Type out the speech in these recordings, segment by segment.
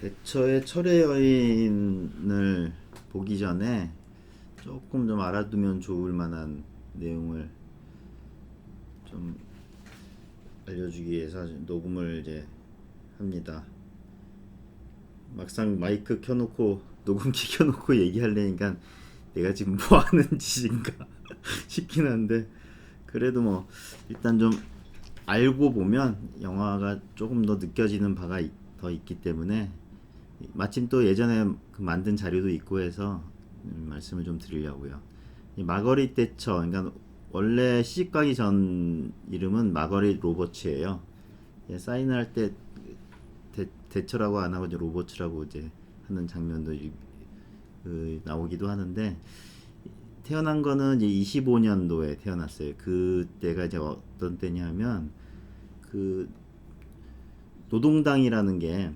대처의 철의 여인을 보기 전에 조금 좀 알아두면 좋을 만한 내용을 좀 알려주기 위해서 녹음을 이제 합니다. 막상 마이크 켜놓고 녹음기 켜놓고 얘기하려니까 내가 지금 뭐 하는 짓인가 싶긴 한데, 그래도 뭐 일단 좀 알고 보면 영화가 조금 더 느껴지는 바가 더 있기 때문에, 마침 또 예전에 그 만든 자료도 있고 해서 말씀을 좀 드리려고요. 이 마거릿 대처, 그러니까 원래 시집가기 전 이름은 마거릿 로버츠예요. 사인을 할 때 대처라고 안 하고 이제 로버츠라고 이제 하는 장면도 나오기도 하는데, 태어난 거는 이제 25년도에 태어났어요. 그때가 이제 어떤 때냐면, 그 노동당이라는 게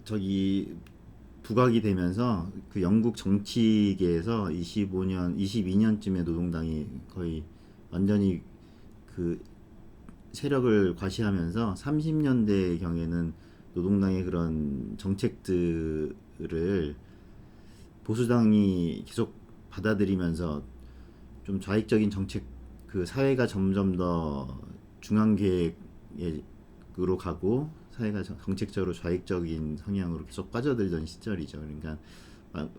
저기 부각이 되면서 그 영국 정치계에서 22년쯤에 노동당이 거의 완전히 그 세력을 과시하면서 30년대 경에는 노동당의 그런 정책들을 보수당이 계속 받아들이면서 좀 좌익적인 정책, 그 사회가 점점 더 중앙 계획으로 가고 사회가 정책적으로 좌익적인 성향으로 계속 빠져들던 시절이죠. 그러니까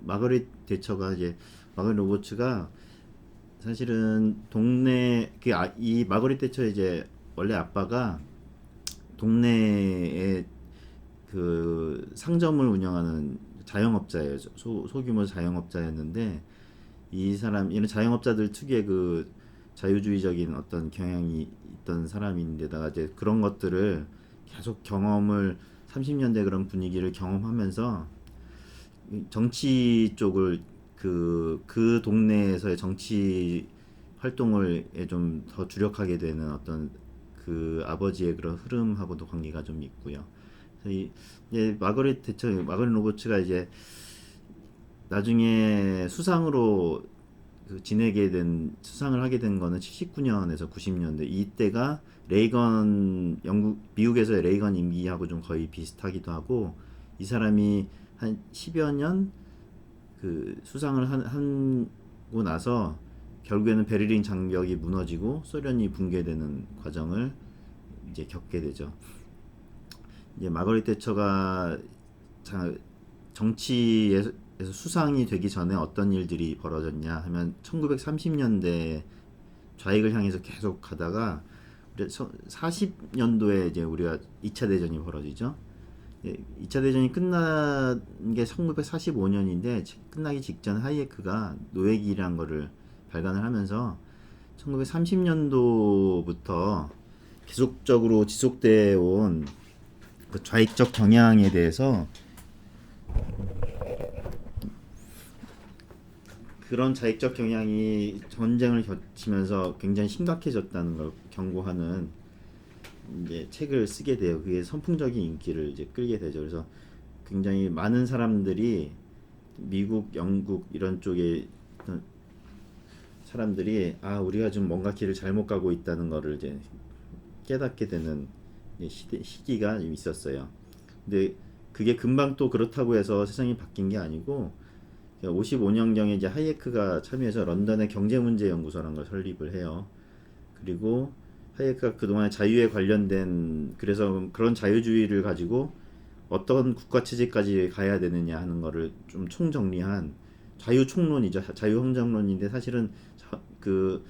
마거릿 대처가 이제 마거릿 로버츠가 사실은 동네 이 마거릿 대처 이제 원래 아빠가 동네에 그 상점을 운영하는 자영업자예요. 소규모 자영업자였는데, 이런 자영업자들 특유의 그 자유주의적인 어떤 경향이 있던 사람인데다가 이제 그런 것들을 계속 경험을 30년대 그런 분위기를 경험하면서 정치 쪽을 그 동네에서의 정치 활동을 좀 더 주력하게 되는 어떤 그 아버지의 그런 흐름하고도 관계가 좀 있고요. 그래서 이제 마거릿 로버츠가 이제 나중에 수상으로 수상을 하게 된 거는 79년에서 90년대, 이때가 미국에서의 레이건 임기하고 좀 거의 비슷하기도 하고, 이 사람이 한 10여 년 그 수상을 하고 나서 결국에는 베를린 장벽이 무너지고 소련이 붕괴되는 과정을 이제 겪게 되죠. 이제 마거릿 대처가 정치에서 수상이 되기 전에 어떤 일들이 벌어졌냐 하면, 1930년대 좌익을 향해서 계속 가다가 40년도에 이제 우리가 2차 대전이 벌어지죠. 2차 대전이 끝난 게 1945년인데, 끝나기 직전 하이에크가 노예기란 거를 발간을 하면서 1930년도부터 계속적으로 지속되어 온 그 좌익적 경향에 대해서, 그런 좌익적 경향이 전쟁을 거치면서 굉장히 심각해졌다는 걸 경고하는 이제 책을 쓰게 돼요. 그게 선풍적인 인기를 이제 끌게 되죠. 그래서 굉장히 많은 사람들이, 미국, 영국 이런 쪽에 사람들이 우리가 좀 뭔가 길을 잘못 가고 있다는 거를 이제 깨닫게 되는 시기가 좀 있었어요. 근데 그게 금방 또 그렇다고 해서 세상이 바뀐 게 아니고, 55년경에 이제 하이에크가 참여해서 런던의 경제문제연구소라는 걸 설립을 해요. 그리고 하이에크가 그동안 자유에 관련된, 그래서 그런 자유주의를 가지고 어떤 국가 체제까지 가야 되느냐 하는 거를 좀 총정리한 자유총론이죠. 자유행정론인데 사실은 그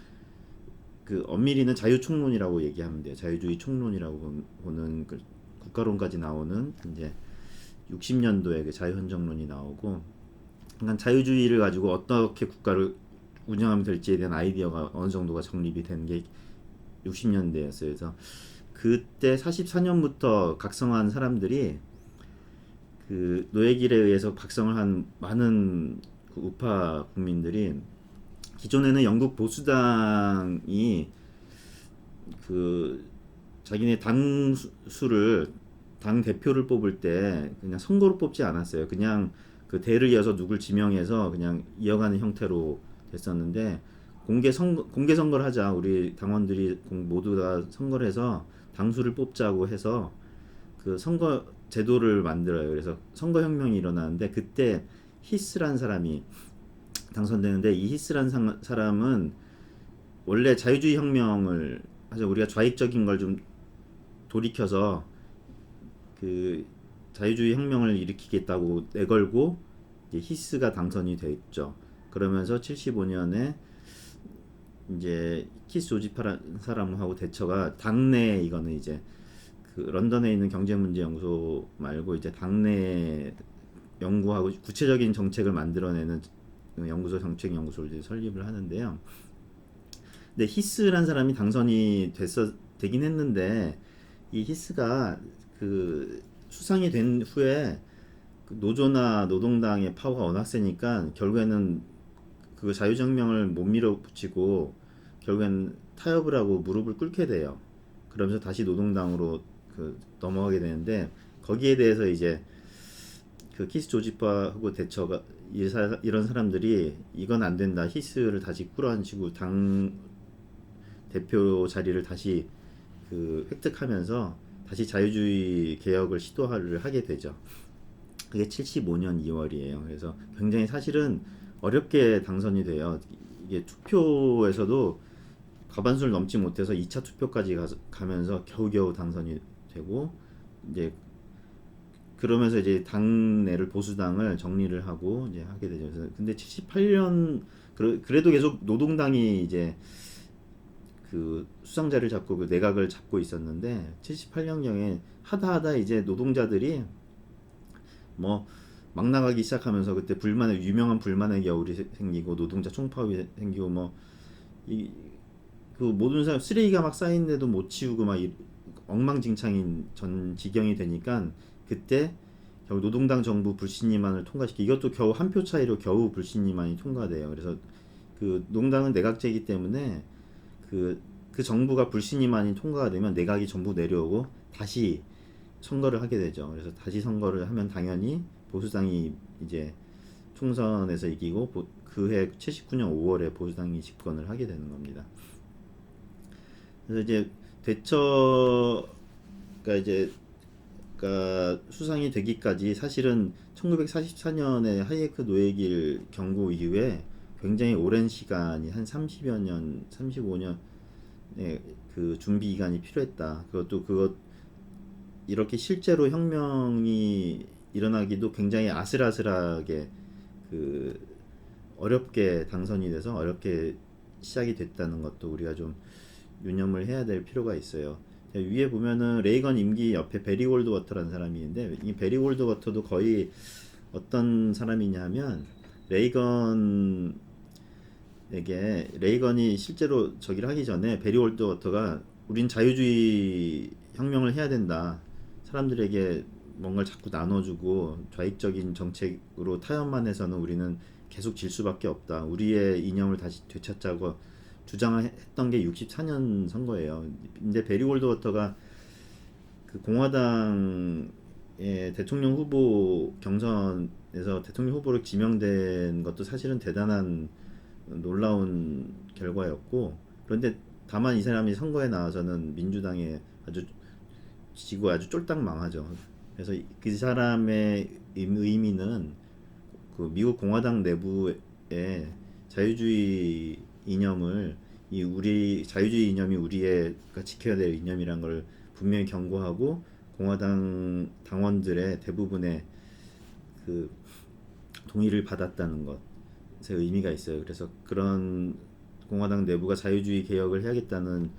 엄밀히는 자유총론이라고 얘기하면 돼요. 자유주의 총론이라고 보는 그 국가론까지 나오는 이제 60년도에 그 자유행정론이 나오고, 그러니까 자유주의를 가지고 어떻게 국가를 운영하면 될지에 대한 아이디어가 어느 정도가 정립이 된 게 60년대였어요. 그래서 그때 44년부터 각성한 사람들이, 그 노예길에 의해서 각성을 한 많은 그 우파 국민들이, 기존에는 영국 보수당이 그 자기네 당 대표를 뽑을 때 그냥 선거로 뽑지 않았어요. 그냥 그 대를 이어서 누굴 지명해서 그냥 이어가는 형태로 됐었는데, 공개 선거를 하자, 우리 당원들이 모두 다 선거를 해서 당수를 뽑자고 해서 그 선거 제도를 만들어요. 그래서 선거 혁명이 일어나는데 그때 히스란 사람이 당선되는데 이 히스란 사람은 원래 자유주의 혁명을 하죠. 우리가 좌익적인 걸 좀 돌이켜서 그 자유주의 혁명을 일으키겠다고 내걸고 이제 히스가 당선이 됐죠. 그러면서 75년에 이제 키스 조지파라는 사람하고 대처가 당내 이거는 이제 그 런던에 있는 경제문제연구소 말고 이제 당내 연구하고 구체적인 정책을 만들어내는 연구소 정책연구소를 이제 설립을 하는데요. 근데 히스란 사람이 당선이 되긴 했는데 이 히스가 그 수상이 된 후에 그 노조나 노동당의 파워가 워낙 세니까 결국에는 그 자유혁명을 못 밀어붙이고 결국엔 타협을 하고 무릎을 꿇게 돼요. 그러면서 다시 노동당으로 그 넘어가게 되는데 거기에 대해서 이제 그 키스 조지파하고 대처가 이런 사람들이 이건 안 된다. 히스를 다시 끌어안치고 당 대표 자리를 다시 그 획득하면서 다시 자유주의 개혁을 시도를 하게 되죠. 그게 75년 2월이에요. 그래서 굉장히 사실은 어렵게 당선이 돼요. 이게 투표에서도 과반수를 넘지 못해서 2차 투표까지 가면서 겨우겨우 당선이 되고 이제 그러면서 이제 당내를 보수당을 정리를 하고 이제 하게 되죠. 그래서 근데 78년 그래도 계속 노동당이 이제 그 수상자를 잡고 그 내각을 잡고 있었는데 78년경에 하다 이제 노동자들이 뭐 막 나가기 시작하면서 그때 유명한 불만의 겨울이 생기고 노동자 총파업이 생기고 뭐 이 그 모든 사람 쓰레기가 막 쌓인데도 못 치우고 막 엉망진창인 전 지경이 되니까 그때 겨우 노동당 정부 불신임안을 통과시키 이것도 겨우 한 표 차이로 겨우 불신임안이 통과돼요. 그래서 그 노동당은 내각제이기 때문에 그 정부가 불신임안이 통과가 되면 내각이 전부 내려오고 다시 선거를 하게 되죠. 그래서 다시 선거를 하면 당연히 보수당이 이제 총선에서 이기고 그해 79년 5월에 보수당이 집권을 하게 되는 겁니다. 그래서 이제 대처가 이제 그러니까 수상이 되기까지 사실은 1944년에 하이에크 노예길 경고 이후에 굉장히 오랜 시간이 한 30여 년, 35년 그 준비 기간이 필요했다. 그것 이렇게 실제로 혁명이 일어나기도 굉장히 아슬아슬하게 그 어렵게 당선이 돼서 어렵게 시작이 됐다는 것도 우리가 좀 유념을 해야 될 필요가 있어요. 위에 보면은 레이건 임기 옆에 베리 골드워터라는 사람이 있는데 이 베리 골드워터도 거의 어떤 사람이냐면 레이건이 실제로 저기를 하기 전에 베리 골드워터가 우린 자유주의 혁명을 해야 된다. 사람들에게 뭔가를 자꾸 나눠주고 좌익적인 정책으로 타협만 해서는 우리는 계속 질 수밖에 없다. 우리의 이념을 다시 되찾자고 주장했던 게 64년 선거예요. 이제 베리 골드워터가 그 공화당의 대통령 후보 경선에서 대통령 후보로 지명된 것도 사실은 대단한 놀라운 결과였고 그런데 다만 이 사람이 선거에 나와서는 민주당에 아주 지고 아주 쫄딱 망하죠. 그래서 그 사람의 의미는 그 미국 공화당 내부에 자유주의 이념을 우리 자유주의 이념이 우리가 지켜야 될 이념이란 걸 분명히 경고하고 공화당 당원들의 대부분의 그 동의를 받았다는 것에 의미가 있어요. 그래서 그런 공화당 내부가 자유주의 개혁을 해야겠다는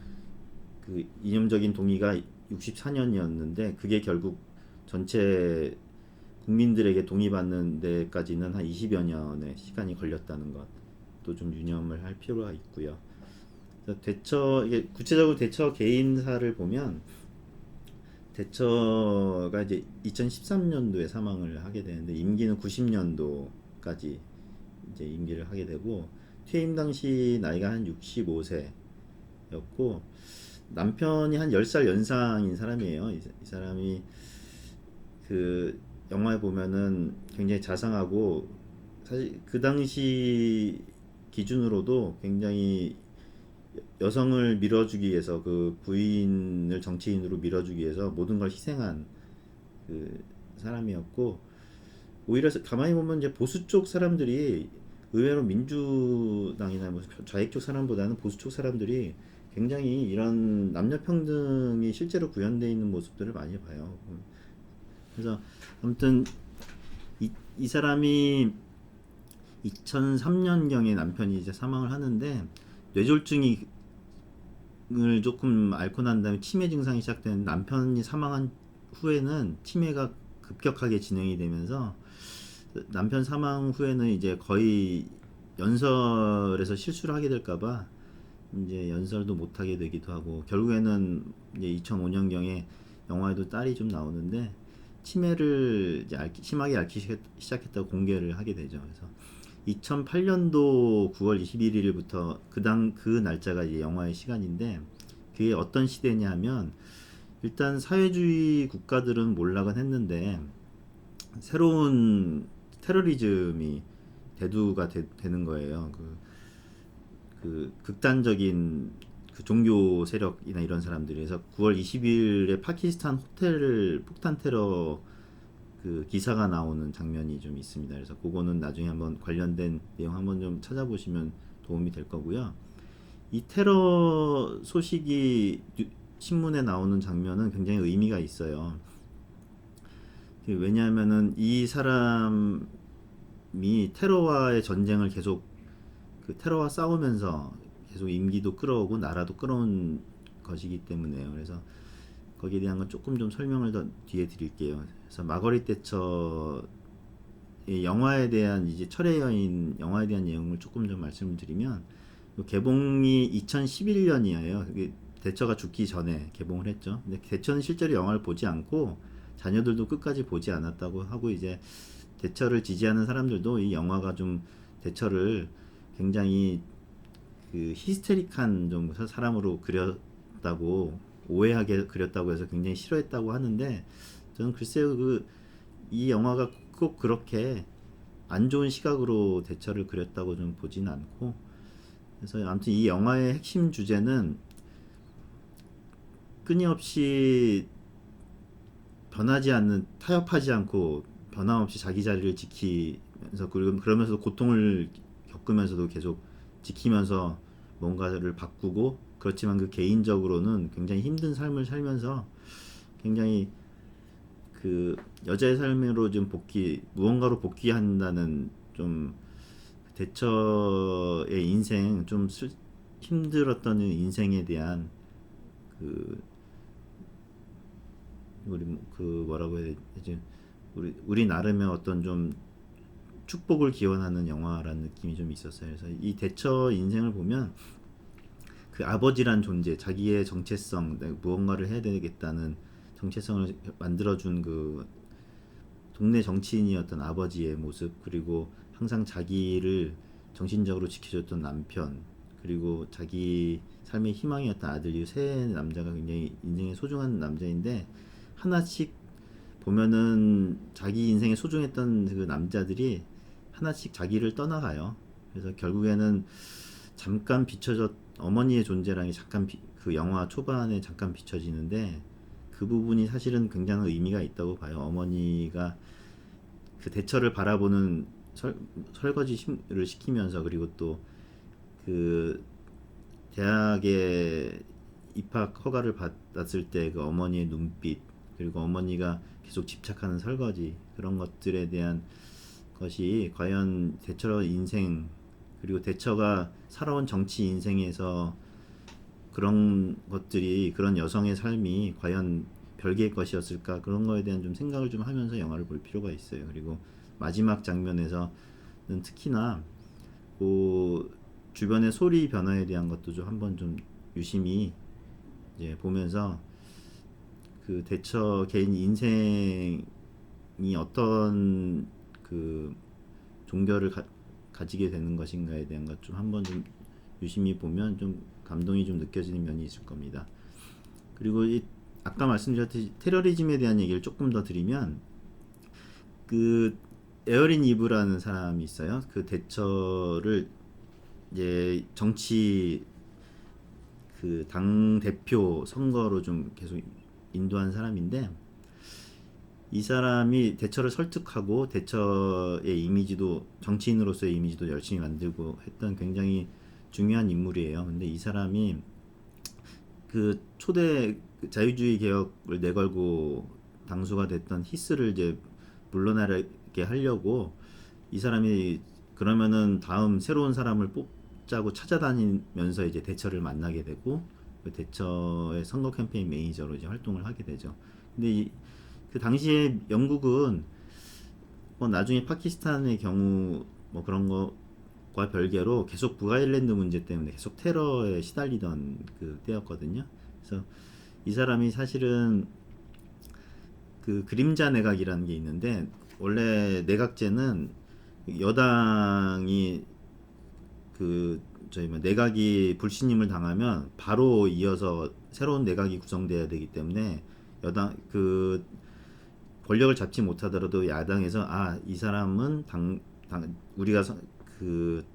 그 이념적인 동의가 64년이었는데 그게 결국 전체 국민들에게 동의받는 데까지는 한 20여 년의 시간이 걸렸다는 것도 좀 유념을 할 필요가 있고요. 이게 구체적으로 대처 개인사를 보면 대처가 이제 2013년도에 사망을 하게 되는데 임기는 90년도까지 이제 임기를 하게 되고 퇴임 당시 나이가 한 65세였고 남편이 한 10살 연상인 사람이에요. 이 사람이 그 영화에 보면은 굉장히 자상하고 사실 그 당시 기준으로도 굉장히 여성을 밀어주기 위해서 그 부인을 정치인으로 밀어주기 위해서 모든 걸 희생한 그 사람이었고, 오히려 가만히 보면 이제 보수 쪽 사람들이 의외로 민주당이나 뭐 좌익 쪽 사람보다는 보수 쪽 사람들이 굉장히 이런 남녀 평등이 실제로 구현되어 있는 모습들을 많이 봐요. 그래서 아무튼 이 사람이 2003년경에 남편이 이제 사망을 하는데, 뇌졸중을 조금 앓고 난 다음에 치매 증상이 시작된, 남편이 사망한 후에는 치매가 급격하게 진행이 되면서 남편 사망 후에는 이제 거의 연설에서 실수를 하게 될까봐 이제 연설도 못 하게 되기도 하고, 결국에는 이제 2005년경에 영화에도 딸이 좀 나오는데 치매를 이제 심하게 앓기 시작했다고 공개를 하게 되죠. 그래서 2008년도 9월 21일부터 그 날짜가 이제 영화의 시간인데, 그게 어떤 시대냐 하면, 일단 사회주의 국가들은 몰락은 했는데 새로운 테러리즘이 대두가 되는 거예요. 그 극단적인 그 종교 세력이나 이런 사람들이. 그래서 9월 20일에 파키스탄 호텔 폭탄 테러 그 기사가 나오는 장면이 좀 있습니다. 그래서 그거는 나중에 한번 관련된 내용 한번 좀 찾아보시면 도움이 될 거고요. 이 테러 소식이 신문에 나오는 장면은 굉장히 의미가 있어요. 왜냐하면은 이 사람이 테러와의 전쟁을 계속, 그 테러와 싸우면서 계속 임기도 끌어오고 나라도 끌어온 것이기 때문에요. 그래서 거기에 대한 건 조금 좀 설명을 더 뒤에 드릴게요. 그래서 마거릿 대처의 영화에 대한, 이제 철의 여인 영화에 대한 내용을 조금 좀 말씀을 드리면, 개봉이 2011년이에요. 대처가 죽기 전에 개봉을 했죠. 근데 대처는 실제로 영화를 보지 않고 자녀들도 끝까지 보지 않았다고 하고, 이제 대처를 지지하는 사람들도 이 영화가 좀 대처를 굉장히 그 히스테릭한 좀 사람으로 그렸다고, 오해하게 그렸다고 해서 굉장히 싫어했다고 하는데, 저는 글쎄요, 이 영화가 꼭 그렇게 안 좋은 시각으로 대처를 그렸다고 좀 보진 않고, 그래서 아무튼 이 영화의 핵심 주제는 끊임없이 변하지 않는, 타협하지 않고 변함없이 자기 자리를 지키면서, 그러면서 고통을 겪으면서도 계속 지키면서 뭔가를 바꾸고, 그렇지만 그 개인적으로는 굉장히 힘든 삶을 살면서 굉장히 그 여자의 삶으로 좀 무언가로 복귀한다는, 좀 대처의 인생, 좀 힘들었던 인생에 대한 그 뭐라고 해야 되지, 우리 나름의 어떤 좀 축복을 기원하는 영화라는 느낌이 좀 있었어요. 그래서 이 대처 인생을 보면 그 아버지란 존재, 자기의 정체성, 무언가를 해야 되겠다는 정체성을 만들어준 그 동네 정치인이었던 아버지의 모습, 그리고 항상 자기를 정신적으로 지켜줬던 남편, 그리고 자기 삶의 희망이었던 아들, 이 세 남자가 굉장히 인생에 소중한 남자인데, 하나씩 보면은 자기 인생에 소중했던 그 남자들이 하나씩 자기를 떠나가요. 그래서 결국에는 잠깐 어머니의 존재랑이 잠깐 그 영화 초반에 잠깐 비춰지는데, 그 부분이 사실은 굉장한 의미가 있다고 봐요. 어머니가 그 대처를 바라보는 설거지를 시키면서, 그리고 또 그 대학에 입학 허가를 받았을 때 그 어머니의 눈빛, 그리고 어머니가 계속 집착하는 설거지, 그런 것들에 대한 것이 과연 대처 인생, 그리고 대처가 살아온 정치 인생에서 그런 것들이, 그런 여성의 삶이 과연 별개의 것이었을까, 그런 거에 대한 좀 생각을 좀 하면서 영화를 볼 필요가 있어요. 그리고 마지막 장면에서는 특히나 그 주변의 소리 변화에 대한 것도 좀 한번 좀 유심히 이제 보면서, 그 대처 개인 인생이 어떤 그 종교를 가지게 되는 것인가에 대한 것 좀 한번 좀 유심히 보면 좀 감동이 좀 느껴지는 면이 있을 겁니다. 그리고 아까 말씀드렸듯이 테러리즘에 대한 얘기를 조금 더 드리면, 그 에어린 이브라는 사람이 있어요. 그 대처를 이제 정치 그 당 대표 선거로 좀 계속 인도한 사람인데, 이 사람이 대처를 설득하고 대처의 이미지도 정치인으로서의 이미지도 열심히 만들고 했던 굉장히 중요한 인물이에요. 근데 이 사람이 그 초대 자유주의 개혁을 내걸고 당수가 됐던 히스를 이제 물러나게 하려고 이 사람이 그러면은 다음 새로운 사람을 뽑자고 찾아다니면서 이제 대처를 만나게 되고 그 대처의 선거 캠페인 매니저로 이제 활동을 하게 되죠. 근데 그 당시에 영국은 뭐 나중에 파키스탄의 경우 뭐 그런 거과 별개로 계속 북아일랜드 문제 때문에 계속 테러에 시달리던 그 때였거든요. 그래서 이 사람이 사실은 그 그림자 내각이라는 게 있는데 원래 내각제는 여당이 그 저희 뭐 내각이 불신임을 당하면 바로 이어서 새로운 내각이 구성돼야 되기 때문에 여당 그 권력을 잡지 못하더라도 야당에서 이 사람은 우리가 그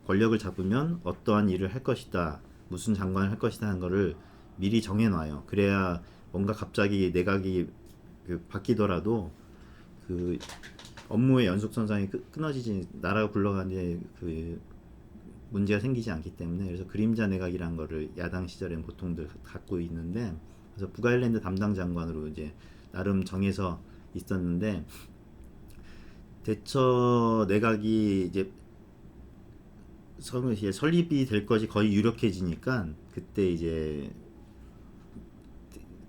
권력을 잡으면 어떠한 일을 할 것이다, 무슨 장관을 할 것이다 하는 거를 미리 정해놔요. 그래야 뭔가 갑자기 내각이 그 바뀌더라도 그 업무의 연속선상이 끊어지지, 나라가 굴러가는데 그 문제가 생기지 않기 때문에. 그래서 그림자 내각이라는 거를 야당 시절엔 보통들 갖고 있는데, 그래서 북아일랜드 담당 장관으로 이제 나름 정해서 있었는데, 대처 내각이 이제 설립이 될 것이 거의 유력해지니까 그때 이제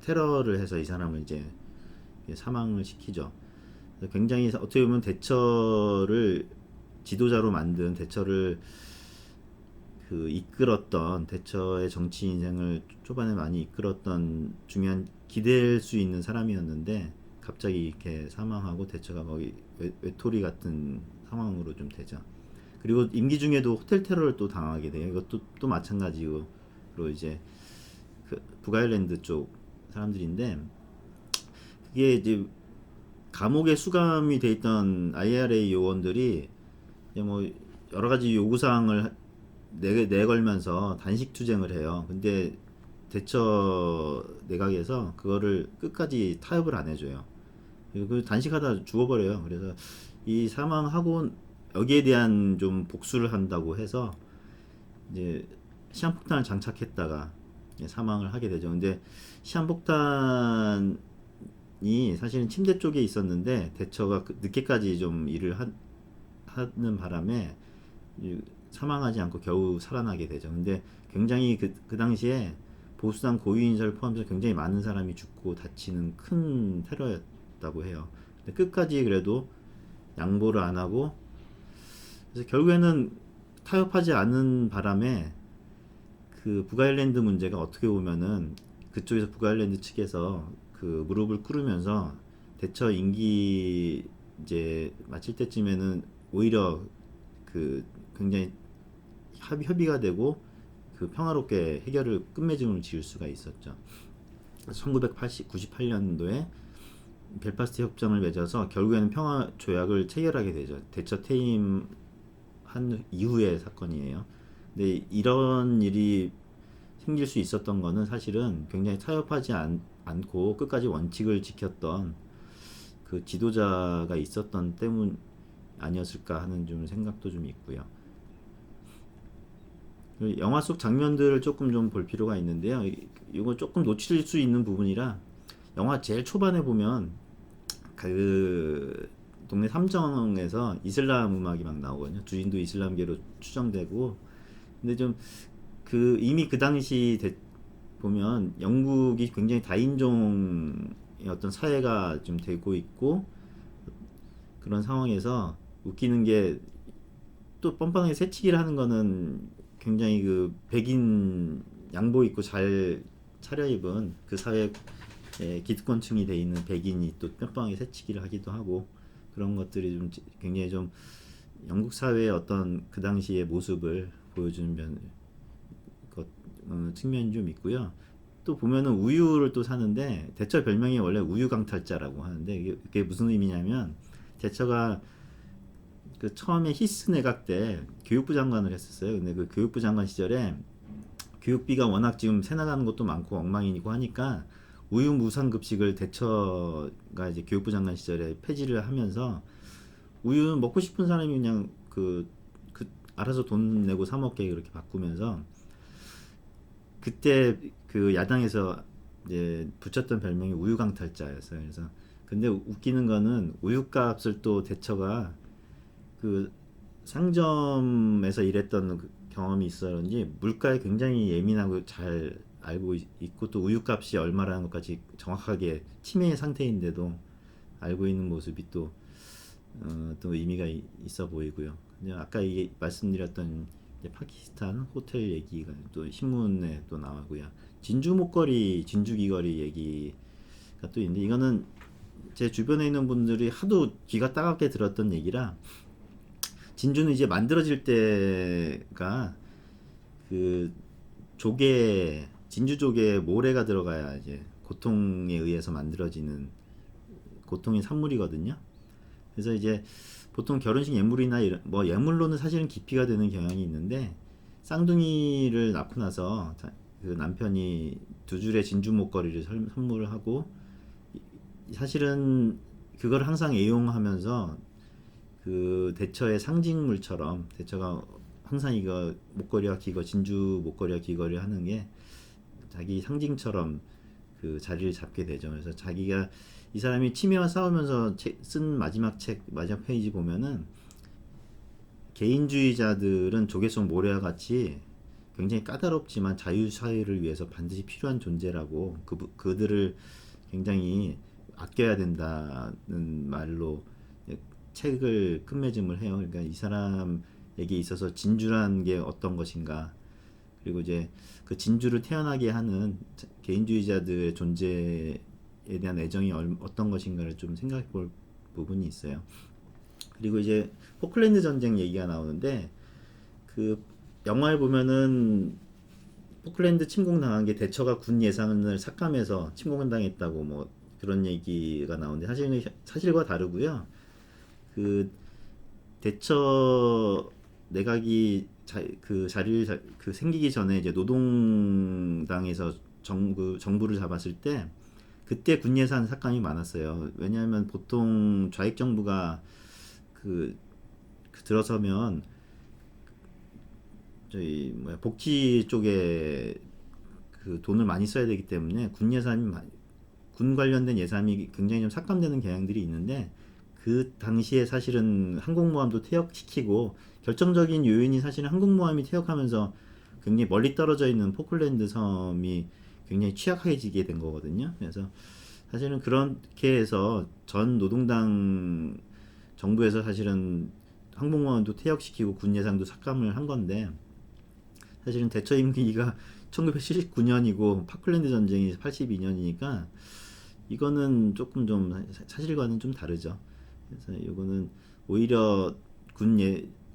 테러를 해서 이 사람을 이제 사망을 시키죠. 굉장히 어떻게 보면 대처를 지도자로 만든, 대처를 그 이끌었던, 대처의 정치 인생을 초반에 많이 이끌었던 중요한 기댈 수 있는 사람이었는데 갑자기 이렇게 사망하고 대처가 거의 외톨이 같은 상황으로 좀 되죠. 그리고 임기 중에도 호텔 테러를 또 당하게 돼요. 이것도 또 마찬가지로 이제 그 북아일랜드 쪽 사람들인데, 그게 이제 감옥에 수감이 돼 있던 IRA 요원들이 이제 뭐 여러 가지 요구 사항을 내걸면서 단식 투쟁을 해요. 근데 대처 내각에서 그거를 끝까지 타협을 안 해줘요. 그 단식하다 죽어버려요. 그래서 이 사망하고 여기에 대한 좀 복수를 한다고 해서 이제 시한폭탄을 장착했다가 사망을 하게 되죠. 근데 시한폭탄이 사실은 침대 쪽에 있었는데 대처가 늦게까지 좀 일을 하는 바람에 사망하지 않고 겨우 살아나게 되죠. 근데 굉장히 그 당시에 보수당 고위인사를 포함해서 굉장히 많은 사람이 죽고 다치는 큰 테러였다고 해요. 근데 끝까지 그래도 양보를 안 하고, 그래서 결국에는 타협하지 않은 바람에 그 북아일랜드 문제가 어떻게 보면은 그쪽에서 북아일랜드 측에서 그 무릎을 꿇으면서 대처 임기 이제 마칠 때쯤에는 오히려 그 굉장히 협의가 되고 그 평화롭게 해결을 끝맺음을 지을 수가 있었죠. 1998년도에 벨파스트 협정을 맺어서 결국에는 평화 조약을 체결하게 되죠. 대처 퇴임한 이후의 사건이에요. 근데 이런 일이 생길 수 있었던 거는 사실은 굉장히 타협하지 않고 끝까지 원칙을 지켰던 그 지도자가 있었던 때문 아니었을까 하는 좀 생각도 좀 있고요. 영화 속 장면들을 조금 좀 볼 필요가 있는데요. 이거 조금 놓칠 수 있는 부분이라, 영화 제일 초반에 보면 그 동네 삼정에서 이슬람 음악이 막 나오거든요. 주인도 이슬람계로 추정되고. 근데 좀 그 이미 그 당시 보면 영국이 굉장히 다인종의 어떤 사회가 좀 되고 있고, 그런 상황에서 웃기는 게, 또 뻔뻔하게 새치기를 하는 거는 굉장히 그 백인 양복 입고 잘 차려입은 그 사회 기득권층이 돼 있는 백인이 또 뻔뻔하게 새치기를 하기도 하고, 그런 것들이 좀 굉장히 좀 영국 사회의 어떤 그 당시의 모습을 보여주는 측면이 좀 있고요. 또 보면은 우유를 또 사는데, 대처 별명이 원래 우유 강탈자라고 하는데, 이게 무슨 의미냐면, 대처가 그 처음에 히스 내각 때 교육부 장관을 했었어요. 근데 그 교육부 장관 시절에 교육비가 워낙 지금 새 나가는 것도 많고 엉망이고 하니까 우유 무상급식을 대처가 이제 교육부 장관 시절에 폐지를 하면서 우유 먹고 싶은 사람이 그냥 알아서 돈 내고 사 먹게 그렇게 바꾸면서 그때 그 야당에서 이제 붙였던 별명이 우유 강탈자였어요. 그래서 근데 웃기는 거는 우유값을 또 대처가 그 상점에서 일했던 그 경험이 있었는지 물가에 굉장히 예민하고 잘 알고 있고 또 우유값이 얼마라는 것까지 정확하게 치매 상태인데도 알고 있는 모습이 또 의미가 있어 보이고요. 그냥 아까 이게 말씀드렸던 이제 파키스탄 호텔 얘기가 또 신문에 또 나오고요. 진주 목걸이, 진주 귀걸이 얘기가 또 있는데 이거는 제 주변에 있는 분들이 하도 귀가 따갑게 들었던 얘기라 진주는 이제 만들어질 때가 그 조개 진주 조개에 모래가 들어가야 이제 고통에 의해서 만들어지는 고통의 산물이거든요. 그래서 이제 보통 결혼식 예물이나 이런 뭐 예물로는 사실은 기피가 되는 경향이 있는데 쌍둥이를 낳고 나서 그 남편이 두 줄의 진주 목걸이를 선물을 하고 사실은 그걸 항상 애용하면서 그 대처의 상징물처럼 대처가 항상 이거 목걸이와 귀걸이 진주 목걸이와 귀걸이 하는 게 자기 상징처럼 그 자리를 잡게 되죠. 그래서 자기가 이 사람이 치매와 싸우면서 쓴 마지막 페이지 보면은 개인주의자들은 조개 속 모래와 같이 굉장히 까다롭지만 자유사회를 위해서 반드시 필요한 존재라고 그들을 굉장히 아껴야 된다는 말로 책을 끝맺음을 해요. 그러니까 이 사람에게 있어서 진주란 게 어떤 것인가 그리고 이제 그 진주를 태어나게 하는 개인주의자들의 존재에 대한 애정이 어떤 것인가를 좀 생각해 볼 부분이 있어요. 그리고 이제 포클랜드 전쟁 얘기가 나오는데 그 영화에 보면은 포클랜드 침공당한 게 대처가 군 예산을 삭감해서 침공당했다고 뭐 그런 얘기가 나오는데 사실과 다르고요. 그 대처 내각이 그 자리를 그 생기기 전에 이제 노동당에서 정부를 잡았을 때 그때 군 예산 삭감이 많았어요. 왜냐하면 보통 좌익 정부가 들어서면 저희 복지 쪽에 그 돈을 많이 써야 되기 때문에 군 관련된 예산이 굉장히 좀 삭감되는 경향들이 있는데 그 당시에 사실은 항공모함도 퇴역시키고 결정적인 요인이 사실은 항공모함이 퇴역하면서 굉장히 멀리 떨어져 있는 포클랜드 섬이 굉장히 취약해지게 된 거거든요. 그래서 사실은 그렇게 해서 전 노동당 정부에서 사실은 항공모함도 퇴역시키고 군 예산도 삭감을 한 건데 사실은 대처 임기가 1979년이고 파클랜드 전쟁이 82년이니까 이거는 조금 좀 사실과는 좀 다르죠. 그래서 이거는 오히려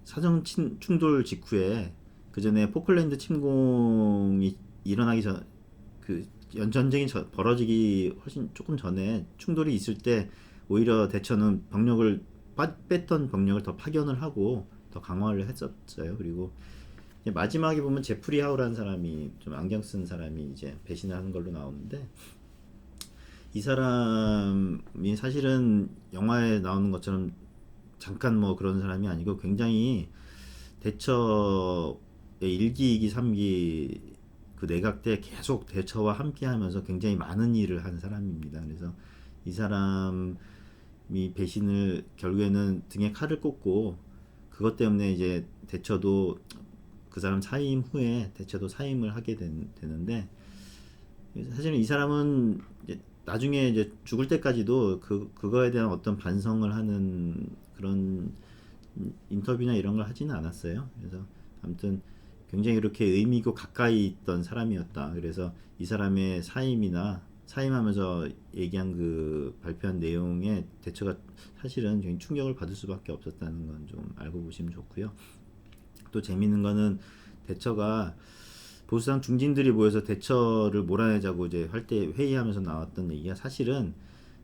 사정 충돌 직후에 그 전에 포클랜드 침공이 일어나기 그 전쟁이 벌어지기 훨씬 조금 전에 충돌이 있을 때 오히려 대처는 뺐던 병력을 더 파견을 하고 더 강화를 했었어요. 그리고 마지막에 보면 제프리 하우라는 사람이 좀 안경 쓴 사람이 이제 배신을 하는 걸로 나오는데 이 사람이 사실은 영화에 나오는 것처럼 잠깐 뭐 그런 사람이 아니고 굉장히 대처의 1기, 2기, 3기 그 내각 때 계속 대처와 함께 하면서 굉장히 많은 일을 한 사람입니다. 그래서 이 사람이 배신을 결국에는 등에 칼을 꽂고 그것 때문에 이제 대처도 그 사람 사임 후에 대처도 사임을 하게 되는데 사실은 이 사람은 이제 나중에 이제 죽을 때까지도 그거에 대한 어떤 반성을 하는 그런 인터뷰나 이런 걸 하지는 않았어요. 그래서 아무튼 굉장히 이렇게 의미 있고 가까이 있던 사람이었다. 그래서 이 사람의 사임하면서 얘기한 그 발표한 내용에 대처가 사실은 굉장히 충격을 받을 수밖에 없었다는 건 좀 알고 보시면 좋고요. 또 재밌는 거는 대처가 보수당 중진들이 모여서 대처를 몰아내자고 이제 할 때 회의하면서 나왔던 얘기가 사실은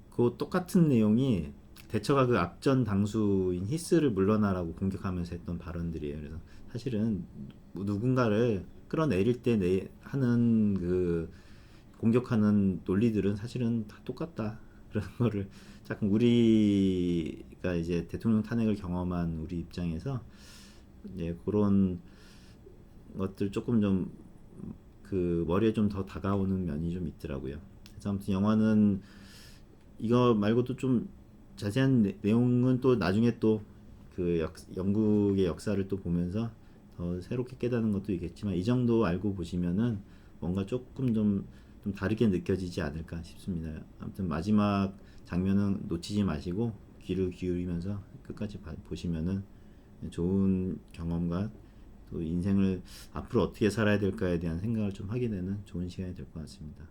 그 똑같은 내용이 대처가 그 앞전 당수인 히스를 물러나라고 공격하면서 했던 발언들이에요. 그래서 사실은 누군가를 끌어내릴 때 하는 그 공격하는 논리들은 사실은 다 똑같다. 그런 거를 자꾸 우리가 이제 대통령 탄핵을 경험한 우리 입장에서 이제 그런 것들 조금 좀 그 머리에 좀 더 다가오는 면이 좀 있더라고요. 그래서 아무튼 영화는 이거 말고도 좀 자세한 내용은 또 나중에 또 그 영국의 역사를 또 보면서 더 새롭게 깨닫는 것도 있겠지만 이 정도 알고 보시면은 뭔가 조금 좀 다르게 느껴지지 않을까 싶습니다. 아무튼 마지막 장면은 놓치지 마시고 귀를 기울이면서 끝까지 보시면은 좋은 경험과 또 인생을 앞으로 어떻게 살아야 될까에 대한 생각을 좀 하게 되는 좋은 시간이 될 것 같습니다.